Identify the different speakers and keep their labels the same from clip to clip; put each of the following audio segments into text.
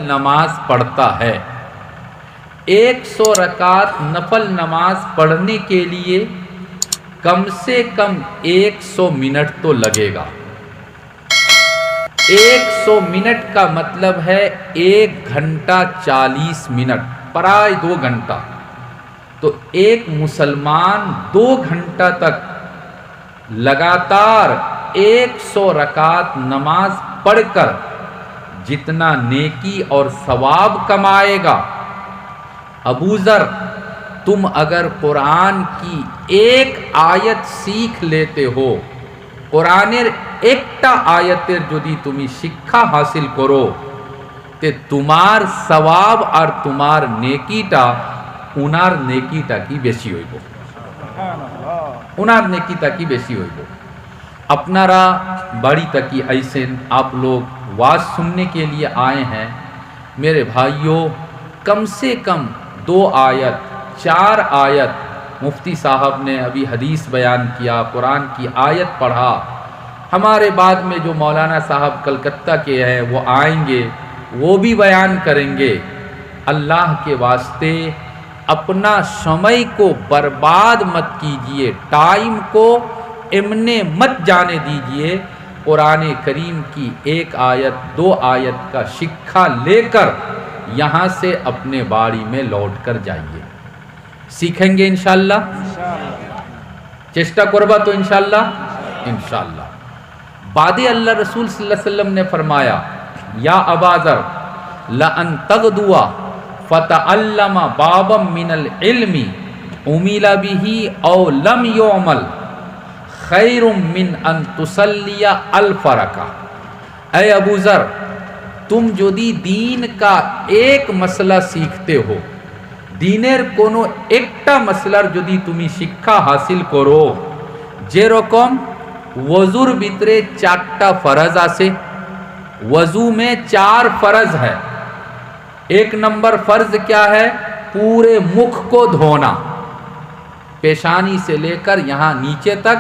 Speaker 1: نماز پڑھتا ہے، 100 رکعت نفل نماز پڑھنے کے لیے کم سے کم 100 منٹ تو لگے گا۔ 100 منٹ کا مطلب ہے 1 گھنٹہ 40 منٹ، پرائے 2 گھنٹہ۔ تو ایک مسلمان 2 گھنٹہ تک لگاتار 100 رکعت نماز پڑھ کر جتنا نیکی اور ثواب کمائے گا، ابو ذر تم اگر قرآن کی ایک آیت سیکھ لیتے ہو، قرآনের একটা আয়াতের যদি তুমি শিক্ষা হাসিল করো, তে তোমার সওয়াব আর তোমার নেকিটা উনার নেকিটা কি বেশি হইব, উনার নেকিটা কি বেশি হইব। अपनारा बड़ी तकी ऐसे आप लोग वाज सुनने के लिए आए हैं, मेरे भाइयों कम से कम 2 आयत 4 आयत, मुफ्ती साहब ने अभी हदीस बयान किया, कुरान की आयत पढ़ा, हमारे बाद में जो मौलाना साहब कलकत्ता के हैं वो आएंगे, वो भी बयान करेंगे। अल्लाह के वास्ते अपना समय को बर्बाद मत कीजिए, टाइम को एमने मत जाने दीजिए। कुरान करीम की 1 आयत 2 आयत का शिक्षा लेकर यहाँ से अपने बाड़ी में लौट कर जाइए। सीखेंगे इंशाअल्लाह, चेष्टा करबा तो इंशाअल्लाह। बादे अल्लाह रसूल सल्लल्लाहु अलैहि वसल्लम ने फरमाया, या अबा ज़र लअन तगदुआ फतअल्लमा बाबम मिनल इल्मी उमिला बिही औ लम युअमल खैरुम मिन अन तुसल्लिया अल्फ रका। ऐ अबू ज़र, तुम यदि दीन का एक मसला सीखते हो, दीनेर कोनो एकटा मसलार यदि तुमी शिक्षा हासिल करो, जेरकम वज़ुर भितरे 4टा फरज आसे, वज़ू में 4 फरज है। 1 नंबर फर्ज क्या है? पूरे मुख को धोना, पेशानी से लेकर यहाँ नीचे तक,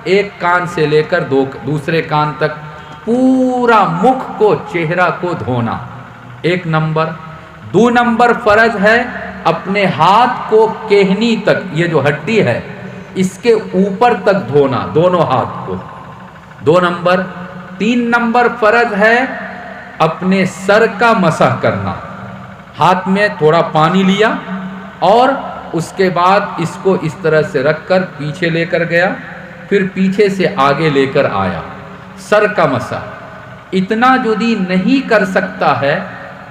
Speaker 1: एक कान से लेकर दूसरे कान तक, पूरा मुख को चेहरा को धोना, 1 नंबर। 2 नंबर फर्ज है अपने हाथ को केहनी तक, ये जो हड्डी है इसके ऊपर तक धोना, दोनों हाथ को, 2 नंबर। 3 नंबर फर्ज है अपने सर का मसह करना, हाथ में थोड़ा पानी लिया और उसके बाद इसको इस तरह से रखकर पीछे लेकर गया, फिर पीछे से आगे लेकर आया, सर का मसा। इतना यदि नहीं कर सकता है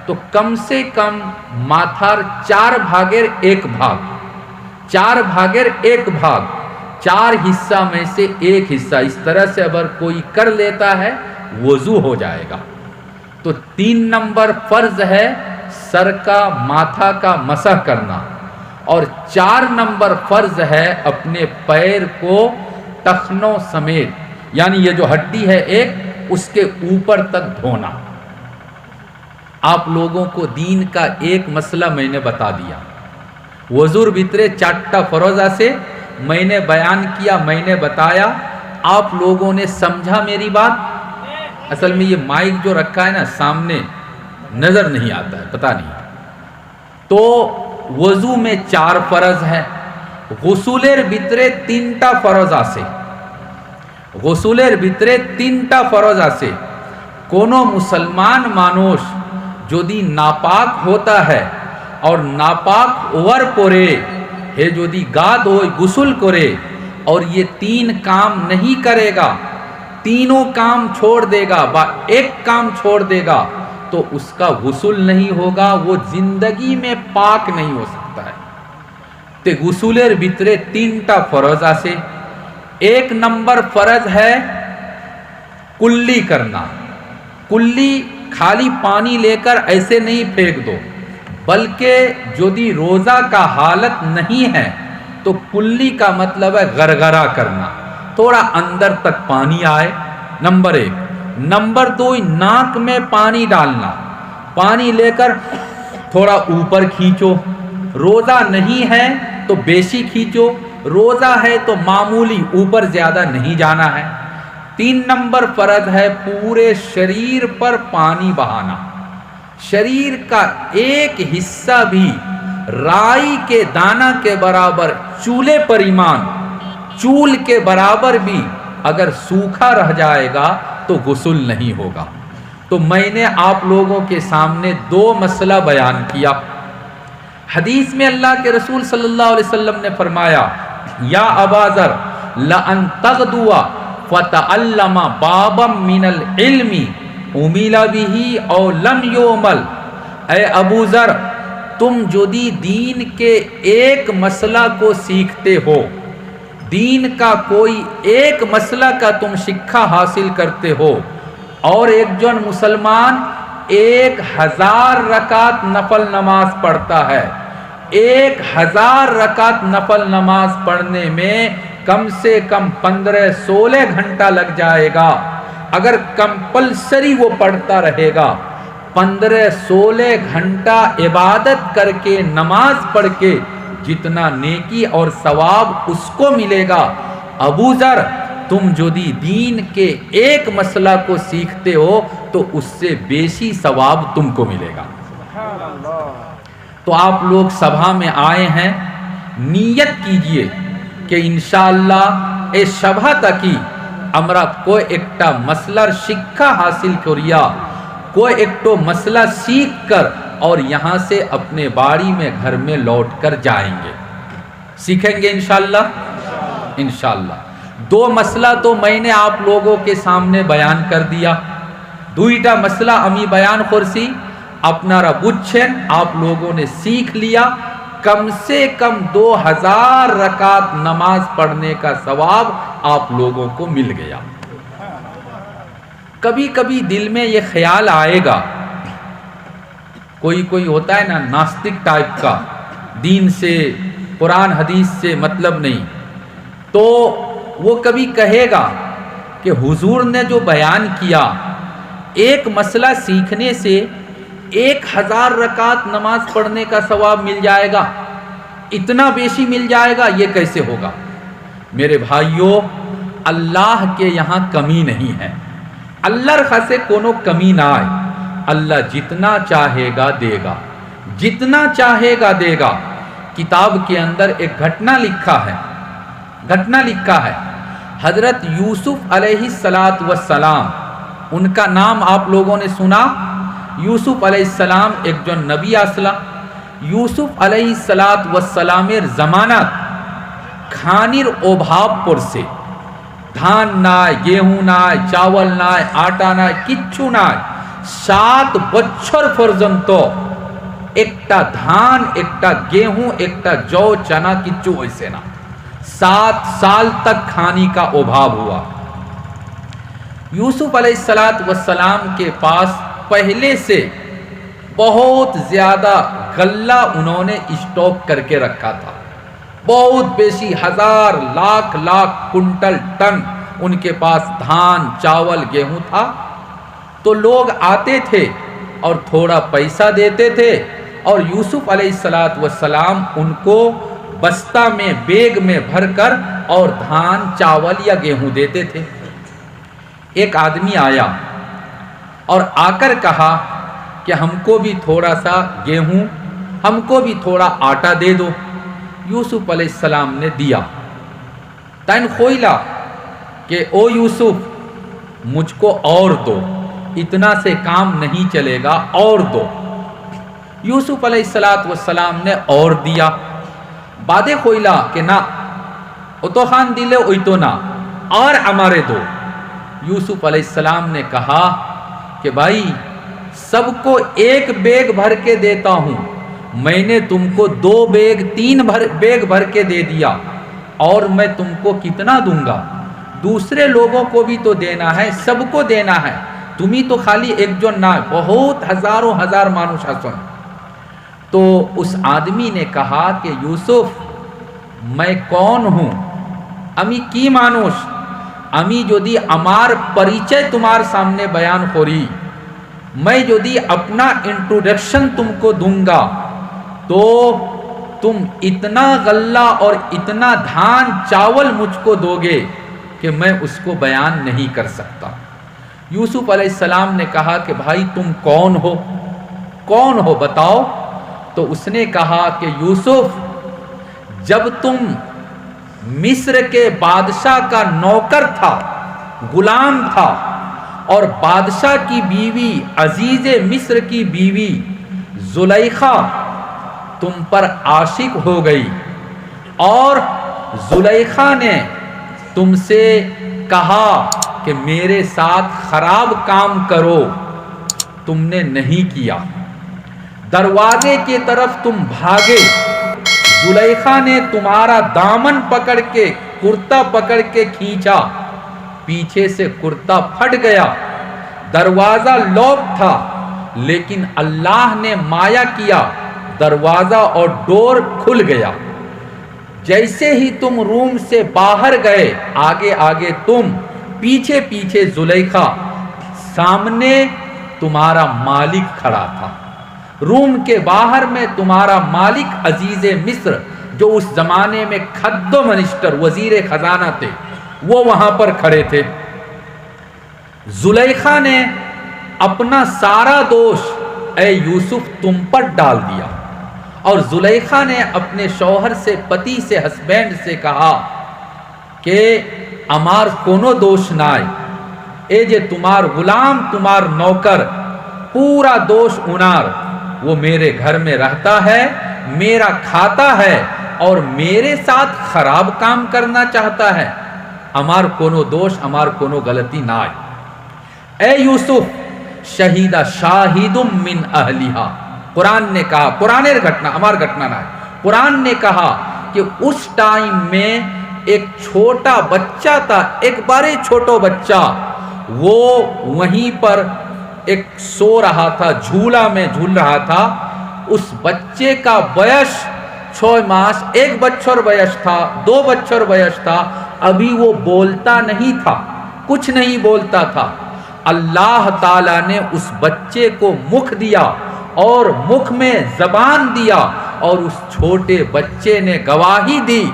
Speaker 1: तो कम से कम माथार 4 भागेर 1 भाग, 4 भागेर 1 भाग, 4 हिस्सा में से 1 हिस्सा, इस तरह से अगर कोई कर लेता है वज़ू हो जाएगा। तो 3 नंबर फर्ज है सर का, माथा का मसह करना, और 4 नंबर फर्ज है अपने पैर को टखनों समेत, यानी ये जो हड्डी है एक, उसके ऊपर तक धोना। आप लोगों को दीन का एक मसला मैंने बता दिया। वज़ूर भितरे 4टा फरोजा से मैंने बयान किया, मैंने बताया, आप लोगों ने समझा मेरी बात। असल में ये माइक जो रखा है ना सामने, नज़र नहीं आता है, पता नहीं। तो वज़ू में 4 फरज है, गुसुलेर भितरे 3टा फरज आसे, गुसुलेर भितरे 3टा फरज आसे। कोनो मुसलमान मानुष यदि नापाक होता है और नापाक ओवर करे हे, यदि गा धोए गुसुल करे और ये 3 काम नहीं करेगा, तीनों काम छोड़ देगा व 1 काम छोड़ देगा, तो उसका गुसुल नहीं होगा, वो जिंदगी में पाक नहीं हो सकता है। ते गुसुलेर भितरे 3टा फरज आसे। 1 नंबर फरज है कुल्ली करना। कुल्ली खाली पानी लेकर ऐसे नहीं फेंक दो, बल्कि यदि रोज़ा का हालत नहीं है तो कुल्ली का मतलब है गरगरा करना, थोड़ा अंदर तक पानी आए, नंबर 1। नंबर 2, नाक में पानी डालना, पानी लेकर थोड़ा ऊपर खींचो। रोज़ा नहीं है तो बेशी खींचो, रोज़ा है तो मामूली, ऊपर ज़्यादा नहीं जाना है। 3 नंबर फर्ज है पूरे शरीर पर पानी बहाना, शरीर का एक हिस्सा भी राई के दाना के बराबर, चूले परिमाण, चूल के बराबर भी अगर सूखा रह जाएगा तो गुस्ल नहीं होगा। तो मैंने आप लोगों के सामने दो मसला बयान किया। हदीस में अल्लाह के रसूल सल्लल्लाहु अलैहि वसल्लम ने फरमाया, या अबाजर लअन तगदुआ फतअल्लमा बाबम मिनल इल्मी उमिला बिही और लम योमल। ए अबू ज़र, तुम यदि दीन के एक मसला को सीखते हो, दीन का कोई एक मसला का तुम शिक्षा हासिल करते हो, और एक जन मुसलमान 1000 रकात नफल नमाज पढ़ता है, 1000 रकात नफल नमाज पढ़ने में कम से कम 15-16 घंटा लग जाएगा। अगर कंपलसरी वो पढ़ता रहेगा, 15-16 घंटा इबादत करके, नमाज पढ़ के जितना नेकी और सवाब उसको मिलेगा, अबू ज़र तुम यदि दीन के एक मसला को सीखते हो तो उससे बेशी सवाब तुमको मिलेगा। तो आप लोग सभा में आए हैं, नियत कीजिए कि इंशाअल्लाह ए सभा तकी আমরা कोई एकटा मसलार शिक्षा हासिल करिया, कोई एकटो मसला सीख कर और यहाँ से अपने बाड़ी में, घर में लौट कर जाएंगे। सीखेंगे इंशाअल्लाह। इंशाअल्लाह 2 मसला तो मैंने आप लोगों के सामने बयान कर दिया। 2टा मसला अमी बयान करसी, अपनारा बुझছেন, आप लोगों ने सीख लिया। कम से कम 2000 रकात नमाज पढ़ने का सवाब आप लोगों को मिल गया। कभी कभी दिल में ये ख्याल आएगा, कोई कोई होता है ना नास्तिक टाइप का, दीन से, कुरान हदीस से मतलब नहीं, तो वो कभी कहेगा कि हुजूर ने जो बयान किया, एक मसला सीखने से 1000 रकात नमाज पढ़ने का सवाब मिल जाएगा, इतना बेशी मिल जाएगा, ये कैसे होगा? मेरे भाइयों, अल्लाह के यहाँ कमी नहीं है, अल्लाहर खासे कोनो कमी ना आए। अल्लाह जितना चाहेगा देगा, जितना चाहेगा देगा। किताब के अंदर एक घटना लिखा है, हजरत यूसुफ अलैहिस्सलातु वस्सलाम, उनका नाम आप लोगों ने सुना। यूसुफ अलैहिस्सलाम एक जन नबी आसला। यूसुफ अलैहिस्सलातु वस्सलामेर जमानात खानिर अभाव पड़ছে, ধান নাই, গেহু নাই, চাवल নাই, আটা নাই, কিচ্ছু নাই। 7 বছর পর্যন্ত একটা ধান, একটা गेहूं, একটা जौ चना किच्ছু হইছে না। 7 साल तक खाने का अभाव हुआ। यूसुफ अलैहिस्सलातु वस्सलाम के पास पहले से बहुत ज्यादा गल्ला उन्होंने स्टॉक करके रखा था, बहुत बेशी, 1000 लाख लाख कुंटल टन उनके पास धान, चावल, गेहूं था। तो लोग आते थे और थोड़ा पैसा देते थे, और यूसुफ अलैहिस्सलातु वस्सलाम उनको बस्ता में, बैग में भरकर और धान, चावल या गेहूं देते थे। एक आदमी आया और आकर कहा कि हमको भी थोड़ा सा गेहूं, हमको भी थोड़ा आटा दे दो। यूसुफ अलैहिस्सलाम ने दिया। तैन खोइला कि ओ यूसुफ, मुझको और दो, इतना से काम नहीं चलेगा, और दो। यूसुफ अलैहिस्सलातु वस्सलाम ने और दिया। बादे खोइला कि ना, ओ तो खान दिले ओई तो ना, और हमारे दो। यूसुफ अलैहिस्सलाम ने कहा कि भाई, सबको एक बैग भर के देता हूं, मैंने तुमको 2 बैग 3 बैग भर के दे दिया, और मैं तुमको कितना दूंगा? दूसरे लोगों को भी तो देना है, सबको देना है, तुम्ही तो खाली एक जन ना, बहुत हजारों हजार मानुष हसन। तो उस आदमी ने कहा कि यूसुफ, मैं कौन हूं? अमी की मानुष, अमी यदि अमार परिचय तुम्हार सामने बयान करी, मैं यदि अपना इंट्रोडक्शन तुमको दूंगा, तो तुम इतना गल्ला और इतना धान, चावल मुझको दोगे कि मैं उसको बयान नहीं कर सकता। यूसुफ अलैहिस्सलाम ने कहा कि भाई तुम कौन हो? کون ہو بتاؤ؟ تو اس نے کہا کہ یوسف، جب تم مصر کے بادشاہ کا نوکر تھا، غلام تھا، اور بادشاہ کی بیوی، عزیز مصر کی بیوی زلیخا تم پر عاشق ہو گئی، اور زلیخا نے تم سے کہا کہ میرے ساتھ خراب کام کرو، تم نے نہیں کیا، دروازے کی طرف تم بھاگے، زلیخا نے تمہارا دامن پکڑ کے، کرتا پکڑ کے کھینچا، پیچھے سے کرتا پھٹ گیا، دروازہ لاک تھا، لیکن اللہ نے مایا کیا، دروازہ اور ڈور کھل گیا، جیسے ہی تم روم سے باہر گئے، آگے آگے تم، پیچھے پیچھے زلیخا، سامنے تمہارا مالک کھڑا تھا، روم کے باہر میں تمہارا مالک عزیز مصر، جو اس زمانے میں خد و منسٹر، وزیر خزانہ تھے، وہ وہاں پر کھڑے تھے۔ زلیخا نے اپنا سارا دوش اے یوسف تم پر ڈال دیا، اور زلیخا نے اپنے شوہر سے، پتی سے، ہسبینڈ سے کہا کہ امار کونو دوش نائے، اے جے تمہار غلام، تمہار نوکر، پورا دوش انار، وہ میرے گھر میں رہتا ہے، میرا کھاتا ہے، اور میرے ساتھ خراب کام کرنا چاہتا ہے، امار کونو دوش، امار کونو غلطی نائے۔ اے یوسف، شہیدہ شاہد من اہلیہا، قرآن نے کہا، قرآن گھٹنا، ہمار گھٹنا نہ ہے، قرآن نے کہا کہ اس ٹائم میں ایک چھوٹا بچہ تھا، ایک بڑے چھوٹا بچہ، وہ وہیں پر ایک سو رہا تھا، جھولا میں جھول رہا تھا، اس بچے کا بیش 6 ماس، 1 بچر بیش تھا، 2 بچر بیش تھا، ابھی وہ بولتا نہیں تھا، کچھ نہیں بولتا تھا، اللہ تعالیٰ نے اس بچے کو مکھ دیا، اور مکھ میں زبان دیا، اور اس چھوٹے بچے نے گواہی دی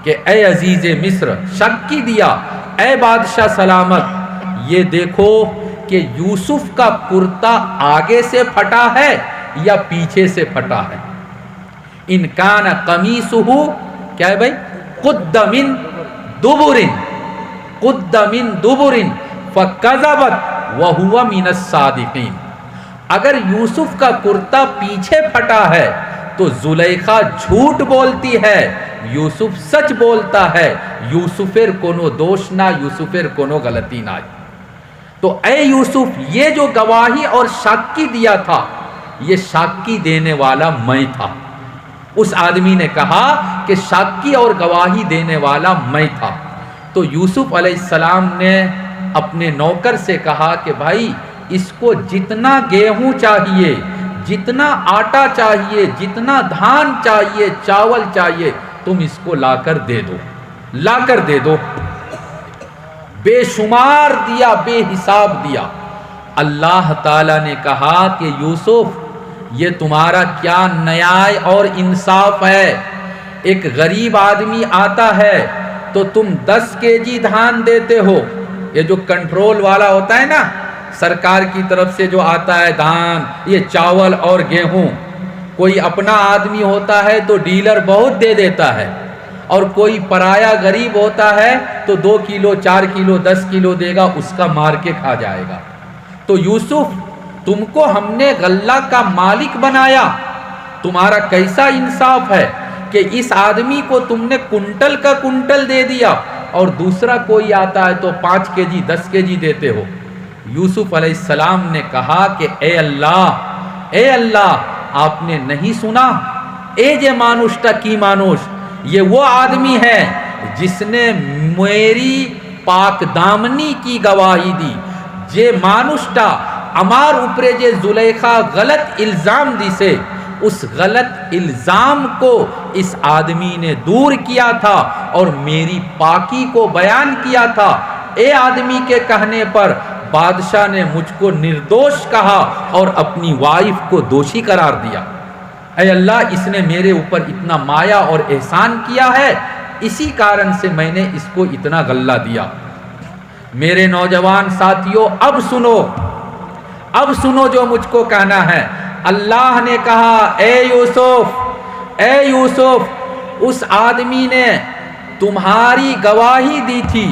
Speaker 1: کہ اے عزیز مصر، شک کی دیا، اے بادشاہ سلامت، یہ دیکھو کہ یوسف کا کرتا آگے سے پھٹا ہے یا پیچھے سے پھٹا ہے، ان کان قمیصہ، کیا ہے بھائی، قد من دبر، قد من دبر فکذبت وہو من الصادقین، اگر یوسف کا کرتا پیچھے پھٹا ہے تو زلیخا جھوٹ بولتی ہے، یوسف سچ بولتا ہے، یوسفر کونو دوش نہ، یوسفر کونو غلطی نہ۔ تو اے یوسف، یہ جو گواہی اور ساکھی دیا تھا، یہ ساکھی دینے والا میں تھا۔ اس آدمی نے کہا کہ ساکھی اور گواہی دینے والا میں تھا۔ تو یوسف علیہ السلام نے اپنے نوکر سے کہا کہ بھائی، اس کو جتنا گیہوں چاہیے، جتنا آٹا چاہیے، جتنا دھان چاہیے، چاول چاہیے، تم اس کو لا کر دے دو، لا کر دے دو۔ بے شمار دیا، بے حساب دیا۔ اللہ تعالیٰ نے کہا کہ یوسف، یہ تمہارا کیا نیائے اور انصاف ہے، ایک غریب آدمی آتا ہے تو تم 10 kg دھان دیتے ہو، یہ جو کنٹرول والا ہوتا ہے نا، سرکار کی طرف سے جو آتا ہے دھان، یہ چاول اور گیہوں، کوئی اپنا آدمی ہوتا ہے تو ڈیلر بہت دے دیتا ہے، اور کوئی پرایا غریب ہوتا ہے تو 2 کلو 4 کلو 10 کلو دے گا، اس کا مار کے کھا جائے گا۔ تو یوسف، تم کو ہم نے غلہ کا مالک بنایا، تمہارا کیسا انصاف ہے کہ اس آدمی کو تم نے کنٹل کا کنٹل دے دیا، اور دوسرا کوئی آتا ہے تو 5 kg 10 kg دیتے ہو۔ یوسف علیہ السلام نے کہا کہ اے اللہ، آپ نے نہیں سنا؟ اے جے مانوشتا کی مانوش، یہ وہ آدمی ہے جس نے میری پاک دامنی کی گواہی دی، جے مانوشتا امار اوپرے جے زلیخا غلط الزام دی سے، اس غلط الزام کو اس آدمی نے دور کیا تھا اور میری پاکی کو بیان کیا تھا۔ اے آدمی کے کہنے پر بادشاہ نے مجھ کو نردوش کہا اور اپنی وائف کو دوشی قرار دیا۔ اے اللہ، اس نے میرے اوپر اتنا مایا اور احسان کیا ہے، اسی کارن سے میں نے اس کو اتنا غلہ دیا۔ میرے نوجوان ساتھیوں، اب سنو جو مجھ کو کہنا ہے۔ اللہ نے کہا اے یوسف اس آدمی نے تمہاری گواہی دی تھی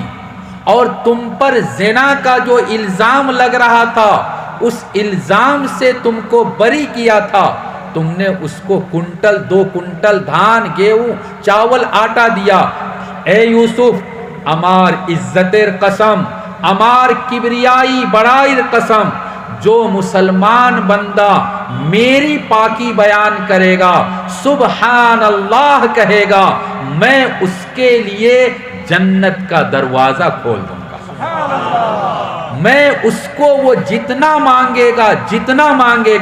Speaker 1: اور تم پر زنا کا جو الزام لگ رہا تھا اس الزام سے تم کو بری کیا تھا، تم نے اس کو کنٹل 2 کنٹل دھان گیہوں چاول آٹا دیا۔ اے یوسف امار عزتر قسم، امار کبریائی بڑائر قسم، جو مسلمان بندہ میری پاکی بیان کرے گا، سبحان اللہ کہے گا، میں اس کے لیے جنت کا دروازہ کھول دوں گا، میں اس کو وہ جتنا مانگے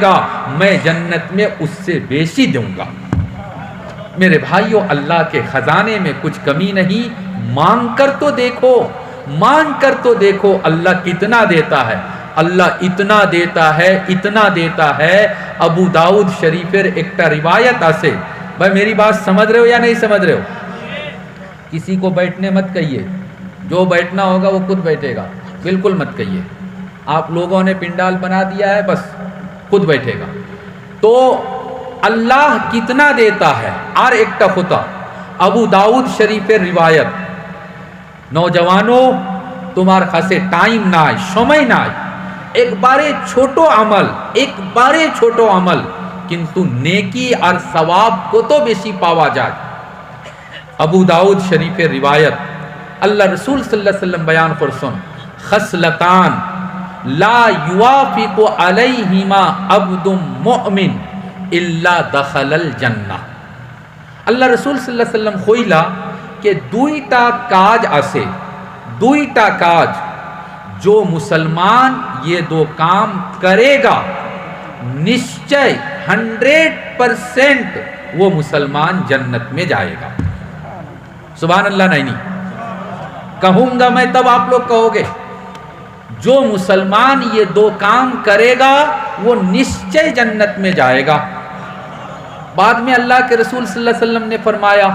Speaker 1: گا میں جنت میں اس سے بیشی دوں گا۔ میرے بھائیو، اللہ کے خزانے میں کچھ کمی نہیں، مانگ کر تو دیکھو اللہ کتنا دیتا ہے۔ اللہ اتنا دیتا ہے۔ ابو داؤد شریفر ایک روایت آسے، بھائی میری بات سمجھ رہے ہو یا نہیں سمجھ رہے ہو؟ کسی کو بیٹھنے مت کہیے، جو بیٹھنا ہوگا وہ خود بیٹھے گا، بالکل مت کہیے۔ آپ لوگوں نے پنڈال بنا دیا ہے، بس خود بیٹھے گا۔ تو اللہ کتنا دیتا ہے۔ اور ایک خطا ابو داؤد شریف روایت، نوجوانوں تمہار কাছে টাইম নাই, সময় নাই, একবারে ছোট আমল কিন্তু নেকি আর সওয়াব কত বেশি পাওয়া যায়। আবু দাউদ শরীফের রিওয়ায়াত, আল্লাহ রাসূল সাল্লাল্লাহু আলাইহি ওয়াসাল্লাম বয়ান করছেন, খাসলাতান লা ইউয়াফিকু আলাইহিমা আবদুম মুমিন ইল্লা দাখালাল জান্নাহ। আল্লাহ রাসূল সাল্লাল্লাহু আলাইহি ওয়াসাল্লাম কইলা کہ দুইটা কাজ আছে, দুইটা কাজ جو مسلمان یہ دو کام کرے گا نشچय 100% وہ مسلمان جنت میں جائے گا۔ سبحان اللہ نہیں کہوں گا میں تب آپ لوگ کہو گے، جو مسلمان یہ دو کام کرے گا وہ نشچय جنت میں جائے گا۔ بعد میں اللہ کے رسول صلی اللہ علیہ وسلم نے فرمایا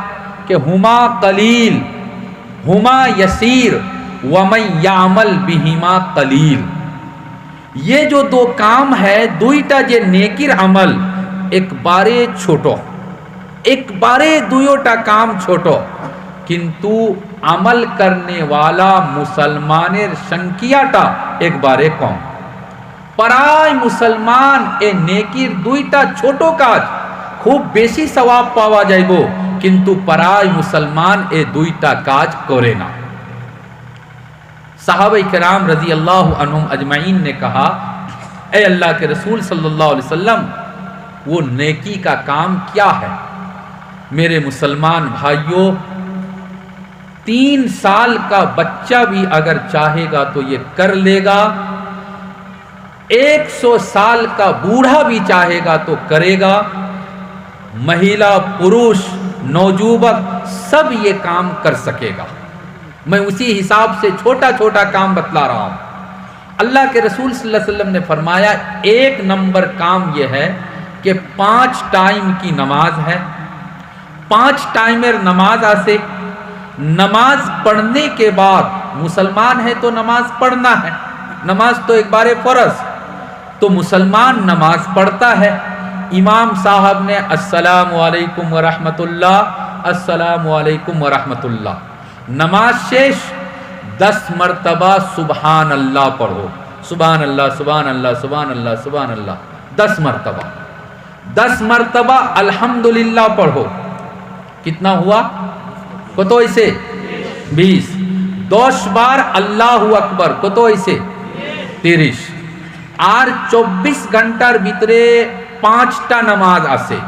Speaker 1: کہ ہما قلیل ہما یسیر ومن یعمل بہما قلیل، یہ جو دو کام ہے দুইটা যে নেকির আমল একবারে ছোট, একবারে দুইটা কাম ছোট, কিন্তু আমল করনে वाला মুসলমানের সংখ্যাটা একবারে কম। পরায় মুসলমান এ নেকির দুইটা ছোট কাজ খুব বেশি সওয়াব পাওয়া যাইব, কিন্তু পরায় মুসলমান এ দুইটা কাজ করে না। صحابہ کرام رضی اللہ عنہم اجمعین نے کہا، اے اللہ کے رسول صلی اللہ علیہ وسلم وہ نیکی کا کام کیا ہے؟ میرے مسلمان بھائیوں، 3 سال کا بچہ بھی اگر چاہے گا تو یہ کر لے گا، 100 سال کا بوڑھا بھی چاہے گا تو کرے گا، مہیلا پروش نوجوان سب یہ کام کر سکے گا۔ میں اسی حساب سے چھوٹا چھوٹا کام بتلا رہا ہوں۔ اللہ کے رسول صلی اللہ علیہ وسلم نے فرمایا 1 نمبر کام یہ ہے کہ 5 ٹائم کی نماز ہے، 5 ٹائمر نماز آسے، نماز پڑھنے کے بعد مسلمان ہے تو نماز پڑھنا ہے، نماز تو ایک بار فرض، تو مسلمان نماز پڑھتا ہے، امام صاحب نے السلام علیکم ورحمۃ اللہ، السلام علیکم ورحمۃ اللہ، نماز شیش 10 مرتبہ سبحان اللہ پڑھو، سبحان اللہ سبحان اللہ سبحان اللہ سبحان اللہ 10 مرتبہ، 10 مرتبہ الحمدللہ پڑھو، کتنا ہوا؟ کتو اسے 20، 10 بار اللہ اکبر کتو اسے 30، আর 24 ঘন্টার ভিতরে 5টা نماز আসে,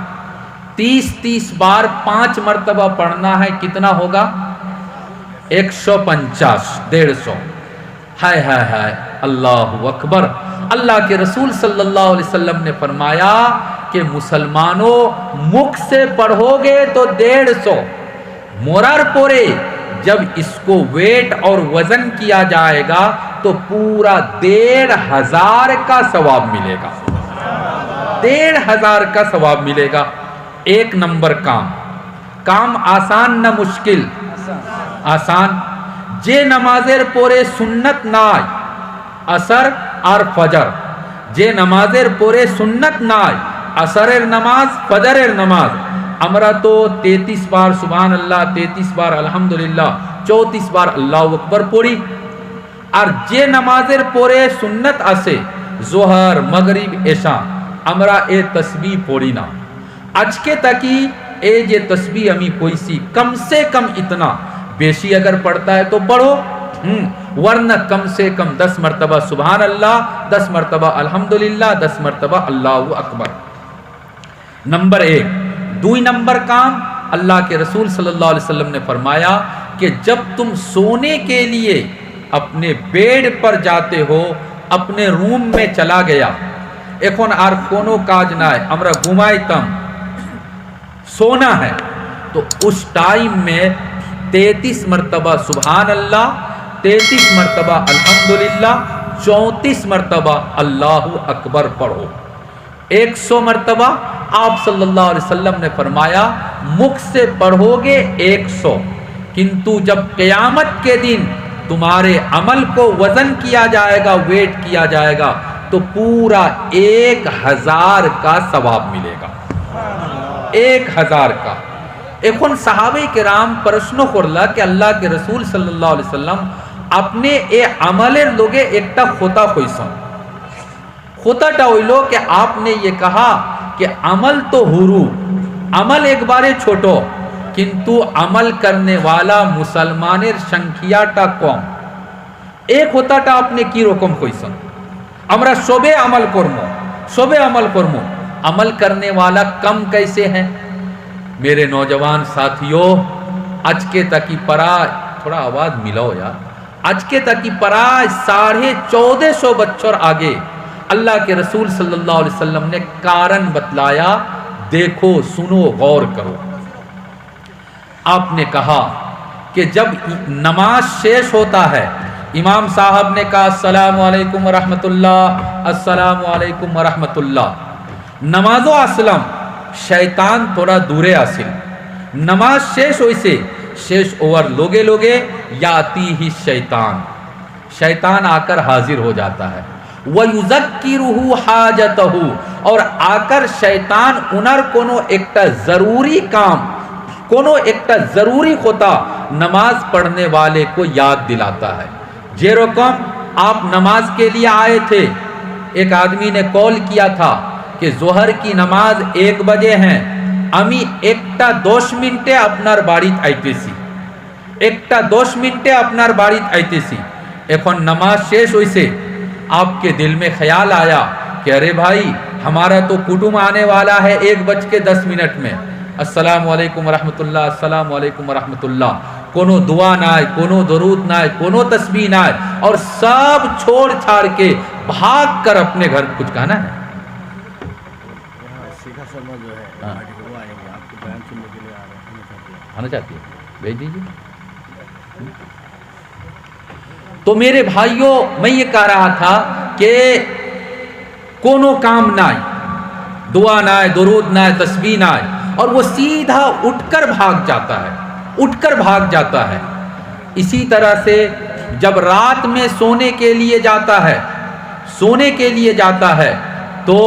Speaker 1: 30 بار 5 مرتبہ پڑھنا ہے، کتنا ہوگا؟ 150، 150۔ ہائے ہائے ہائے، اللہ اکبر۔ اللہ کے رسول صلی اللہ علیہ وسلم نے فرمایا کہ مسلمانوں مکھ سے پڑھو گے تو 150، مرار پورے جب اس کو ویٹ اور وزن کیا جائے گا تو پورا 1500 کا ثواب ملے گا، 1500 کا ثواب ملے گا۔ 1 نمبر کام آسان نہ مشکل؟ آسان۔ جے نمازের পরে সুন্নত নাই আসর আর ফজর, যে নামাজের পরে সুন্নত নাই আসরের নামাজ, ফজরের নামাজ আমরা তো 33 বার সুবহান আল্লাহ, 33 বার আলহামদুলিল্লাহ, 34 বার আল্লাহু আকবার পড়ি। আর যে নামাজের পরে সুন্নত আছে জোহর, মাগরিব, এশা, আমরা এ তসবিহ পড়ি না। আজকে তাকি এ যে তসবিহ আমি কইছি কম সে কম ইতনা, বেশি अगर पढ़ता है तो पढ़ो, वरना कम से कम 10 मरतबा सुबहान अल्लाह, 10 मरतबा अल्हम्दुलिल्लाह, 10 मरतबा अल्लाहु अकबर। नंबर 1। 2 नंबर काम, अल्लाह के रसूल सल्लल्लाहु अलैहि वसल्लम ने फरमाया कि जब तुम सोने के लिए अपने बेड पर जाते हो, अपने रूम में चला गया, এখন আর কোনো কাজ নাই, আমরা ঘুমাইতাম, सोना है, तो उस टाइम में 33 मरतबा सुबहान अल्लाह, 33 मरतबा अल्हम्दुलिल्लाह, 34 मरतबा अल्लाहु अकबर पढ़ो। 100 मरतबा आप सल्लल्लाहु अलैहि वसल्लम ने फरमाया मुख से पढ़ोगे 100, किंतु जब क़यामत के दिन तुम्हारे अमल को वजन किया जाएगा, वेट किया जाएगा, तो पूरा 1000 का सवाब मिलेगा, 1000 का। এখন সাহাবে কেরাম প্রশ্ন করলা कि अल्लाह के रसूल सल्लल्लाहु अलैहि वसल्लम আপনি এ আমলের লোগে একটা খোতা কইছেন। খোতাটা হইলো कि आपने ये कहा कि अमल तो हुरू, अमल एक बारे छोटो, किंतु अमल करने वाला मुसलमानेर संख्याटा कम। एक খোতাটা আপনি কি রকম কইছেন? আমরা সবে আমল করমু, সবে আমল করমু, अमल करने वाला कम कैसे हैं? मेरे नौजवान साथियों, आज के तक की पराय, थोड़ा आवाज मिलाओ यार, आज के तक की पराय 1450 बच्चों आगे अल्लाह के रसूल सल्लल्लाहु अलैहि वसल्लम ने कारण बतलाया, देखो सुनो गौर करो। आपने कहा कि जब नमाज शेष होता है, इमाम साहब ने कहा अस्सलामु अलैकुम व रहमतुल्लाह, अस्सलामु अलैकुम व रहमतुल्लाह, नमाजो असलम, शैतान थोड़ा दूरे आसिल, नमाज शेष होइसे, शेष ओवर लोगे लोगे याती ही शैतान, शैतान आकर हाजिर हो जाता है, वयुज़क्किरुहु हाजतहु, और आकर शैतान उनर कोनो एकटा जरूरी काम, कोनो एकटा जरूरी होता नमाज पढ़ने वाले को याद दिलाता है। जे रकम आप नमाज के लिए आए थे, एक आदमी ने कॉल किया था कि जोहर की नमाज 1 बजे हैं, আমি একটা 10 মিনিটে আপনার বাড়িতে আইতেছি, একটা 10 মিনিটে আপনার বাড়িতে আইতেছি। এখন নামাজ শেষ হইছে, आपके दिल में ख्याल आया कि अरे भाई हमारा तो कुटुंब आने वाला है 1:10 में, अस्सलामु अलैकुम रहमतुल्लाह, अस्सलामु अलैकुम रहमतुल्लाह, कोनो दुआ नाय, कोनो दरूद नाय, कोनो तस्बीह नाय, और सब छोड़ छाड़ के भाग कर अपने घर कुछ कहना है। आना चाहती है, भेज दीजिए। तो मेरे भाइयों, मैं ये कह रहा था कि कोनो काम नाय, दुआ नाय, दरूद नाय, तस्बीह नाय, और वो सीधा उठकर भाग जाता है, उठकर भाग जाता है। इसी तरह से जब रात में सोने के लिए जाता है, सोने के लिए जाता है, तो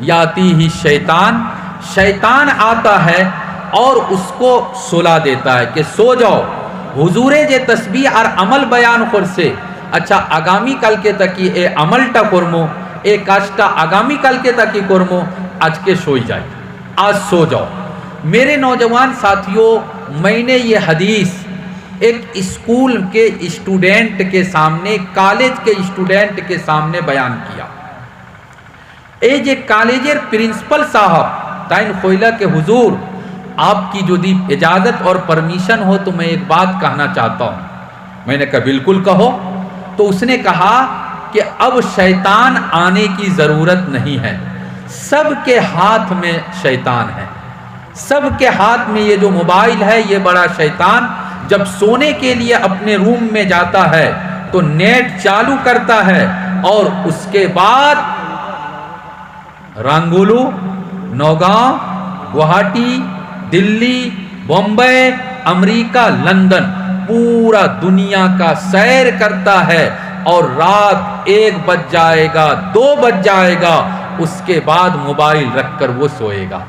Speaker 1: याती ही शैतान, शैतान आता है और उसको सुला देता है कि सो जाओ, हुजूरे जे तस्बीह और अमल बयान कर से, अच्छा आगामी कल के तकी ए अमलटा करमो, ए काजटा आगामी कल के तकी करमो, आज के सोई जाए, आज सो जाओ। मेरे नौजवान साथियों, मैंने ये हदीस एक स्कूल के स्टूडेंट के सामने, कॉलेज के स्टूडेंट के सामने बयान किया। ए जे कॉलेजर प्रिंसिपल साहब ताइन खोइला के हुजूर, आपकी जो दी इजाज़त और परमिशन हो तो मैं एक बात कहना चाहता हूँ। मैंने कहा बिल्कुल कहो। तो उसने कहा कि अब शैतान आने की ज़रूरत नहीं है, सबके हाथ में शैतान है, सबके हाथ में ये जो मोबाइल है, ये बड़ा शैतान जब सोने के लिए अपने रूम में जाता है तो नेट चालू करता है, और उसके बाद रंगुलू, नौगांव, गुवाहाटी, दिल्ली, बॉम्बे, अमेरिका, लंदन, पूरा दुनिया का सैर करता है, और रात 1 बज जाएगा, 2 बज जाएगा, اس کے بعد موبائل رکھ کر وہ سوئے گا۔